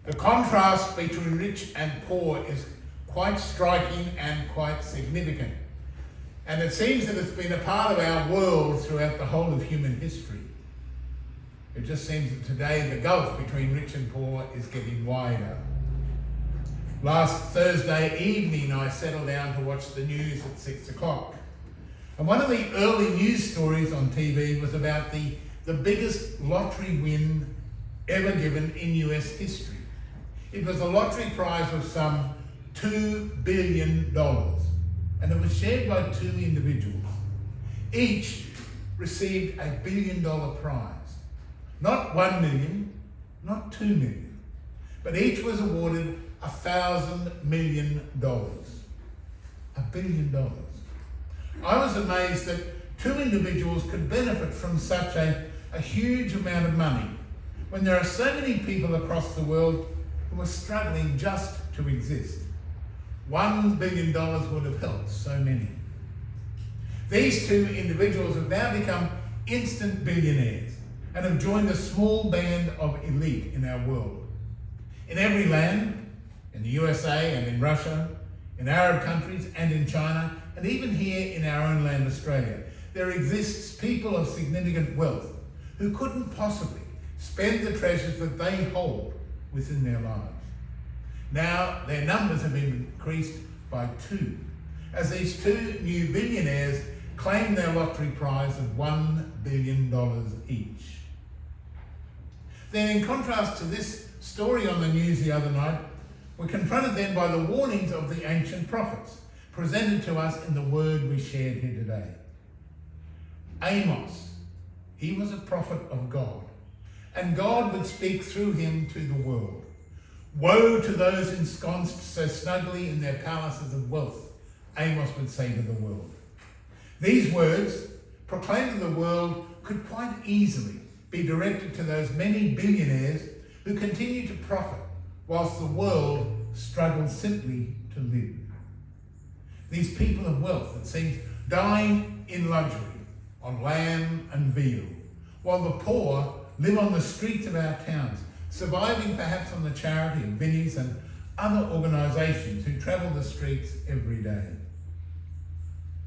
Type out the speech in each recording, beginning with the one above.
The contrast between rich and poor is quite striking and quite significant. And it seems that it's been a part of our world throughout the whole of human history. It just seems that today the gulf between rich and poor is getting wider. Last Thursday evening I settled down to watch the news at 6 o'clock. And one of the early news stories on TV was about the biggest lottery win ever given in US history. It was a lottery prize of some $2 billion, and it was shared by two individuals. Each received a $1 billion prize. Not 1 million, not 2 million, but each was awarded $1,000 million. $1 billion. I was amazed that two individuals could benefit from such a huge amount of money when there are so many people across the world who are struggling just to exist. $1 billion would have helped so many. These two individuals have now become instant billionaires and have joined a small band of elite in our world. In every land, in the USA and in Russia, in Arab countries and in China, and even here in our own land, Australia, there exists people of significant wealth who couldn't possibly spend the treasures that they hold within their lives. Now their numbers have been increased by 2, as these two new billionaires claim their lottery prize of $1 billion each. Then, in contrast to this story on the news the other night, we're confronted then by the warnings of the ancient prophets presented to us in the word we shared here today. Amos, he was a prophet of God, and God would speak through him to the world. Woe to those ensconced so snugly in their palaces of wealth, Amos would say to the world. These words, proclaimed to the world, could quite easily be directed to those many billionaires who continue to profit whilst the world struggles simply to live. These people of wealth, it seems, dine in luxury, on lamb and veal, while the poor live on the streets of our towns, surviving perhaps on the charity of Vinnies and other organisations who travel the streets every day.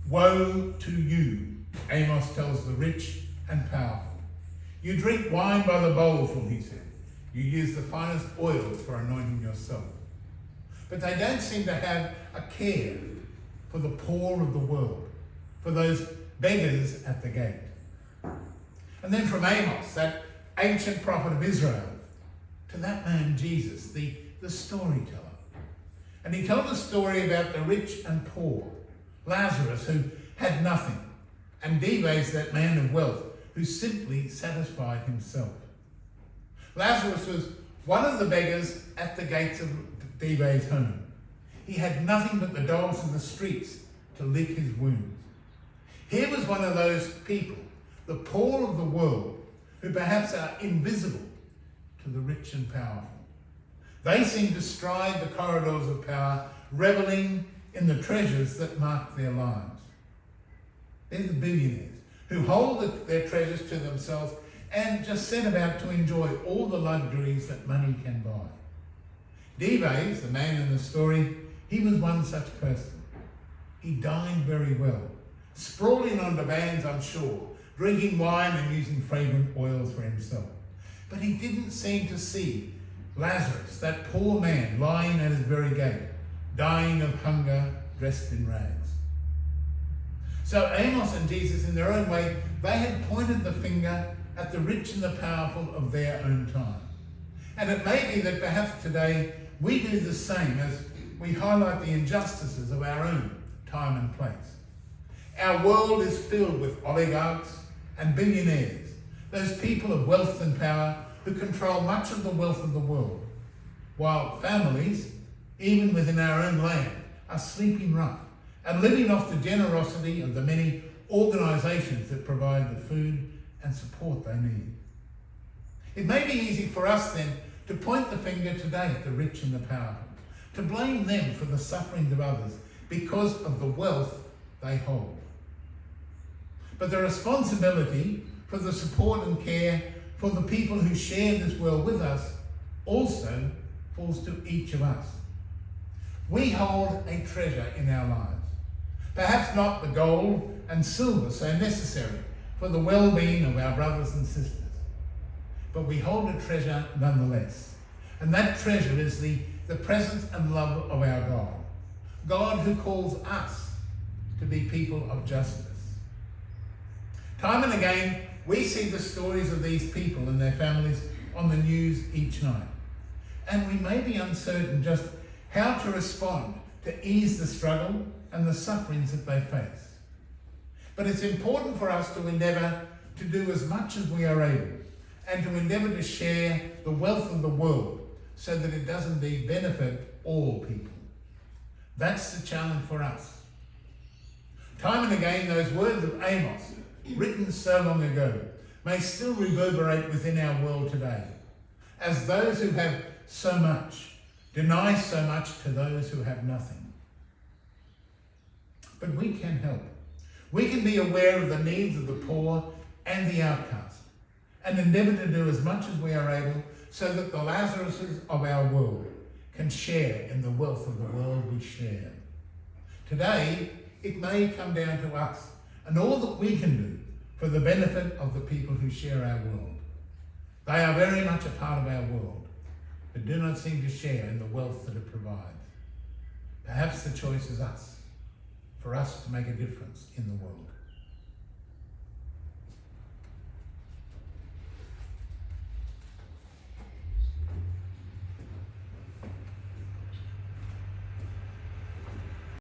Woe to you, Amos tells the rich and powerful. You drink wine by the bowlful, he said. You use the finest oils for anointing yourself. But they don't seem to have a care for the poor of the world, for those beggars at the gate. And then from Amos, that ancient prophet of Israel, to that man Jesus, the storyteller. And he told a story about the rich and poor, Lazarus, who had nothing, and Dives, that man of wealth, who simply satisfied himself. Lazarus was one of the beggars at the gates of Dives' home. He had nothing but the dogs in the streets to lick his wounds. Here was one of those people, the poor of the world, who perhaps are invisible to the rich and powerful. They seem to stride the corridors of power, reveling in the treasures that mark their lives. They're the billionaires who hold their treasures to themselves and just set about to enjoy all the luxuries that money can buy. Dives, the man in the story, he was one such person. He dined very well, sprawling on divans on shore, drinking wine and using fragrant oils for himself. But he didn't seem to see Lazarus, that poor man lying at his very gate, dying of hunger, dressed in rags. So Amos and Jesus, in their own way, they had pointed the finger at the rich and the powerful of their own time. And it may be that perhaps today we do the same as we highlight the injustices of our own time and place. Our world is filled with oligarchs and billionaires, those people of wealth and power who control much of the wealth of the world, while families, even within our own land, are sleeping rough and living off the generosity of the many organisations that provide the food and support they need. It may be easy for us then to point the finger today at the rich and the powerful, to blame them for the sufferings of others because of the wealth they hold. But the responsibility for the support and care for the people who share this world with us also falls to each of us. We hold a treasure in our lives. Perhaps not the gold and silver so necessary for the well-being of our brothers and sisters, but we hold a treasure nonetheless. And that treasure is the presence and love of our God. God who calls us to be people of justice. Time and again, we see the stories of these people and their families on the news each night. And we may be uncertain just how to respond to ease the struggle and the sufferings that they face. But it's important for us to endeavour to do as much as we are able and to endeavour to share the wealth of the world so that it does indeed benefit all people. That's the challenge for us. Time and again, those words of Amos, written so long ago, may still reverberate within our world today, as those who have so much deny so much to those who have nothing. But we can help. We can be aware of the needs of the poor and the outcast, and endeavour to do as much as we are able so that the Lazaruses of our world can share in the wealth of the world we share. Today, it may come down to us and all that we can do for the benefit of the people who share our world. They are very much a part of our world, but do not seem to share in the wealth that it provides. Perhaps the choice is us, for us to make a difference in the world.